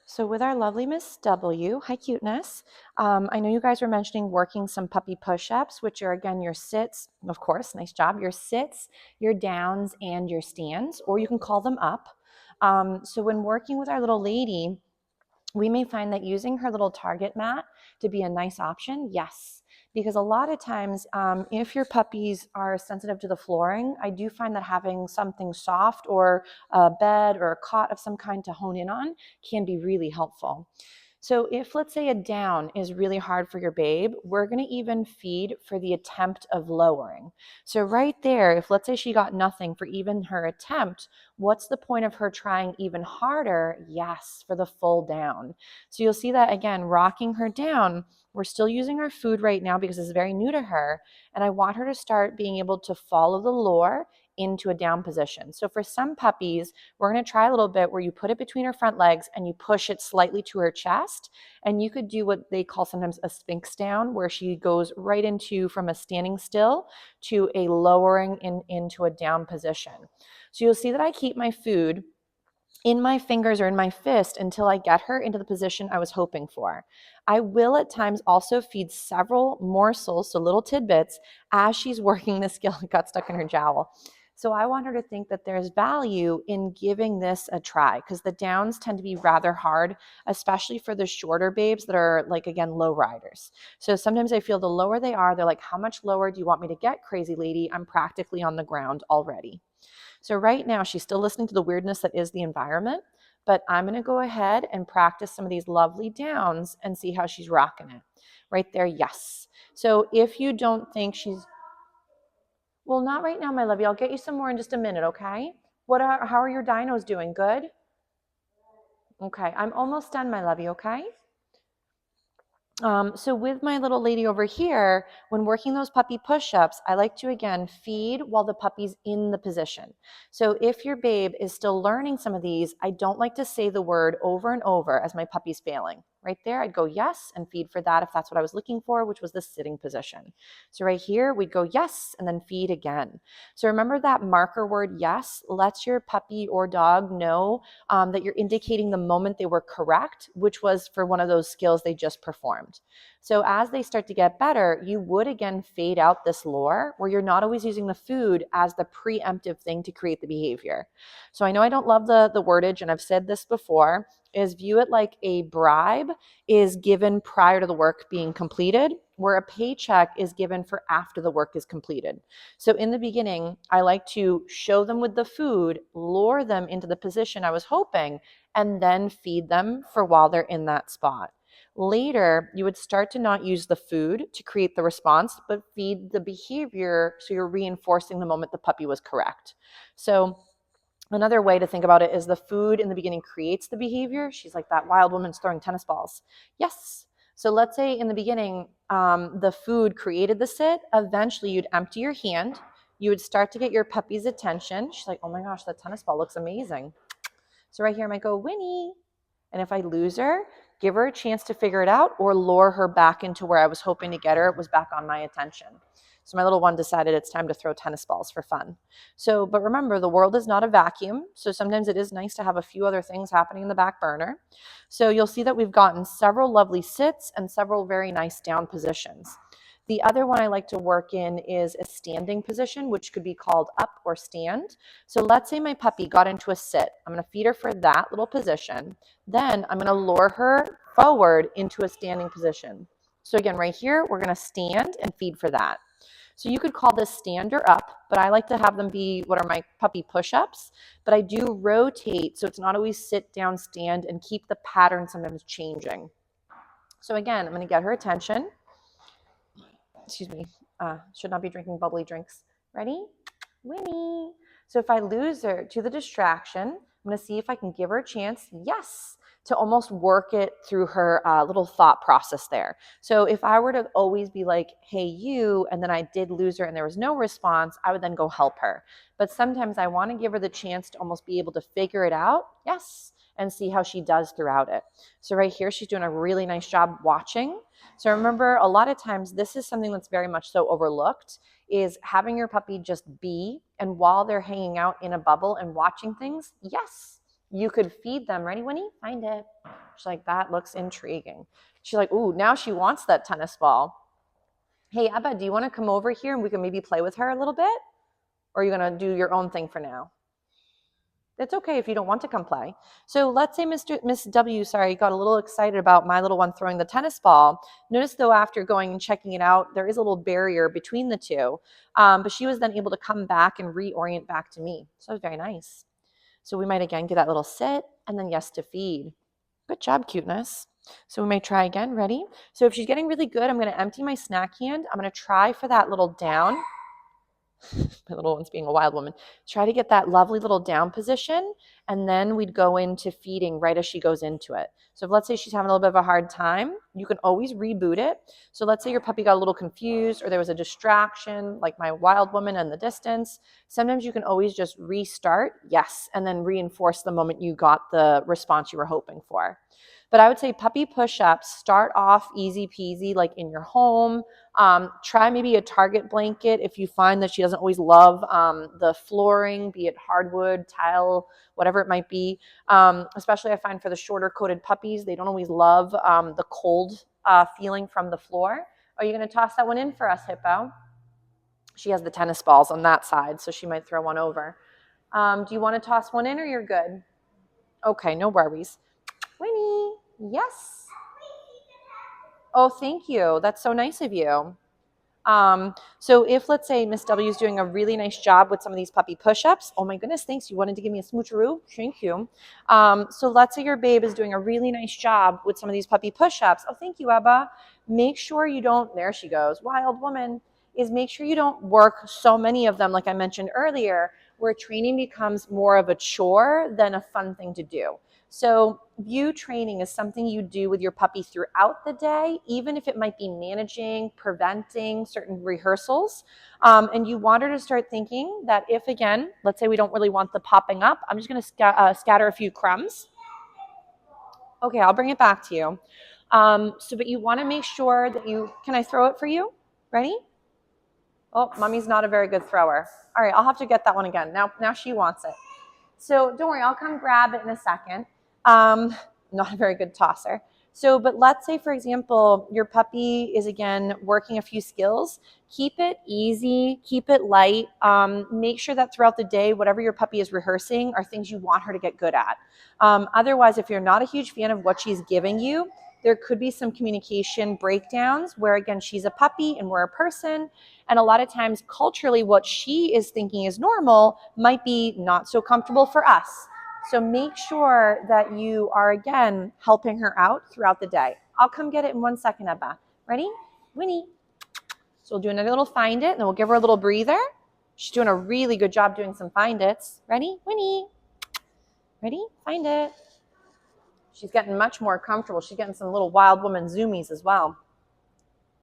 So with our lovely Miss W, hi cuteness. I know you guys were mentioning working some puppy push-ups, which are again your sits, of course, nice job, your sits, your downs, and your stands, or you can call them up. So when working with our little lady, we may find that using her little target mat to be a nice option, yes. Because a lot of times, if your puppies are sensitive to the flooring, I do find that having something soft or a bed or a cot of some kind to hone in on can be really helpful. So if, let's say, a down is really hard for your babe, we're going to even feed for the attempt of lowering. So right there, if let's say she got nothing for even her attempt, what's the point of her trying even harder? Yes, for the full down. So you'll see that again, rocking her down. We're still using our food right now because it's very new to her. And I want her to start being able to follow the lure into a down position. So for some puppies, we're going to try a little bit where you put it between her front legs and you push it slightly to her chest. And you could do what they call sometimes a sphinx down, where she goes right into from a standing still to a lowering into a down position. So you'll see that I keep my food in my fingers or in my fist until I get her into the position I was hoping for. I will at times also feed several morsels, so little tidbits, as she's working the skill. It got stuck in her jowl. So I want her to think that there's value in giving this a try, because the downs tend to be rather hard, especially for the shorter babes that are like, again, low riders. So sometimes I feel the lower they are, they're like, how much lower do you want me to get, crazy lady? I'm practically on the ground already. So right now she's still listening to the weirdness that is the environment, but I'm going to go ahead and practice some of these lovely downs and see how she's rocking it. Right there, yes. So if you don't think she's, well, not right now, my lovey. I'll get you some more in just a minute, okay? How are your dinos doing? Good? Okay, I'm almost done, my lovey, okay? So with my little lady over here, when working those puppy push-ups, I like to, again, feed while the puppy's in the position. So if your babe is still learning some of these, I don't like to say the word over and over as my puppy's failing. Right there, I'd go yes and feed for that if that's what I was looking for, which was the sitting position. So right here, we'd go yes and then feed again. So remember that marker word yes lets your puppy or dog know that you're indicating the moment they were correct, which was for one of those skills they just performed. So as they start to get better, you would again fade out this lure where you're not always using the food as the preemptive thing to create the behavior. So I know I don't love the wordage, and I've said this before, is view it like a bribe is given prior to the work being completed, where a paycheck is given for after the work is completed. So in the beginning, I like to show them with the food, lure them into the position I was hoping, and then feed them for while they're in that spot. Later, you would start to not use the food to create the response, but feed the behavior so you're reinforcing the moment the puppy was correct. So another way to think about it is the food in the beginning creates the behavior. She's like that wild woman's throwing tennis balls. Yes. So let's say in the beginning, the food created the sit. Eventually, you'd empty your hand. You would start to get your puppy's attention. She's like, oh my gosh, that tennis ball looks amazing. So right here, I might go, Winnie. And if I lose her, give her a chance to figure it out or lure her back into where I was hoping to get her. It was back on my attention. So my little one decided it's time to throw tennis balls for fun. So, but remember, the world is not a vacuum. So sometimes it is nice to have a few other things happening in the back burner. So you'll see that we've gotten several lovely sits and several very nice down positions. The other one I like to work in is a standing position, which could be called up or stand. So let's say my puppy got into a sit. I'm going to feed her for that little position. Then I'm going to lure her forward into a standing position. So again, right here, we're going to stand and feed for that. So you could call this stand or up, but I like to have them be what are my puppy push-ups, but I do rotate so it's not always sit, down, stand, and keep the pattern sometimes changing. So again, I'm going to get her attention. Excuse me, should not be drinking bubbly drinks. Ready? Winnie. So if I lose her to the distraction, I'm going to see if I can give her a chance. Yes. To almost work it through her little thought process there. So if I were to always be like, hey, you, and then I did lose her and there was no response, I would then go help her. But sometimes I want to give her the chance to almost be able to figure it out. Yes. And see how she does throughout it. So right here, she's doing a really nice job watching. So remember, a lot of times, this is something that's very much so overlooked, is having your puppy just be, and while they're hanging out in a bubble and watching things, yes, you could feed them. Ready, Winnie? Find it. She's like, that looks intriguing. She's like, ooh, now she wants that tennis ball. Hey, Abba, do you want to come over here and we can maybe play with her a little bit? Or are you going to do your own thing for now? It's okay if you don't want to come play. So let's say Miss W, got a little excited about my little one throwing the tennis ball. Notice though, after going and checking it out, there is a little barrier between the two. But she was then able to come back and reorient back to me. So it was very nice. So we might again get that little sit and then yes to feed. Good job, cuteness. So we might try again. Ready? So if she's getting really good, I'm going to empty my snack hand. I'm going to try for that little down. My little one's being a wild woman. Try to get that lovely little down position, and then we'd go into feeding right as she goes into it. So if let's say she's having a little bit of a hard time, you can always reboot it. So let's say your puppy got a little confused or there was a distraction, like my wild woman in the distance. Sometimes you can always just restart, yes, and then reinforce the moment you got the response you were hoping for. But I would say puppy push-ups, start off easy peasy, like in your home. Try maybe a target blanket if you find that she doesn't always love the flooring, be it hardwood, tile, whatever it might be. Especially I find for the shorter coated puppies, they don't always love the cold feeling from the floor. Are you going to toss that one in for us, Hippo? She has the tennis balls on that side, so she might throw one over. Do you want to toss one in or you're good? Okay, no worries. Winnie, yes. Oh, thank you. That's so nice of you. So if let's say Miss W is doing a really nice job with some of these puppy push-ups, oh my goodness, thanks. You wanted to give me a smoocheroo? Thank you. So let's say your babe is doing a really nice job with some of these puppy push-ups. Oh, thank you, Ebba. Make sure you don't, there she goes, wild woman, is make sure you don't work so many of them, like I mentioned earlier, where training becomes more of a chore than a fun thing to do. So view training is something you do with your puppy throughout the day, even if it might be managing, preventing certain rehearsals. And you want her to start thinking that if, again, let's say we don't really want the popping up, I'm just going to scatter a few crumbs. Okay, I'll bring it back to you. But you want to make sure that can I throw it for you? Ready? Oh, mommy's not a very good thrower. All right, I'll have to get that one again. Now she wants it. So don't worry, I'll come grab it in a second. Not a very good tosser. But let's say, for example, your puppy is, again, working a few skills. Keep it easy, keep it light. Make sure that throughout the day, whatever your puppy is rehearsing are things you want her to get good at. Otherwise, if you're not a huge fan of what she's giving you, there could be some communication breakdowns where, again, she's a puppy and we're a person. And a lot of times, culturally, what she is thinking is normal might be not so comfortable for us. So make sure that you are, again, helping her out throughout the day. I'll come get it in 1 second, Ebba. Ready? Winnie. So we'll do another little find it, and then we'll give her a little breather. She's doing a really good job doing some find its. Ready? Winnie. Ready? Find it. She's getting much more comfortable. She's getting some little wild woman zoomies as well.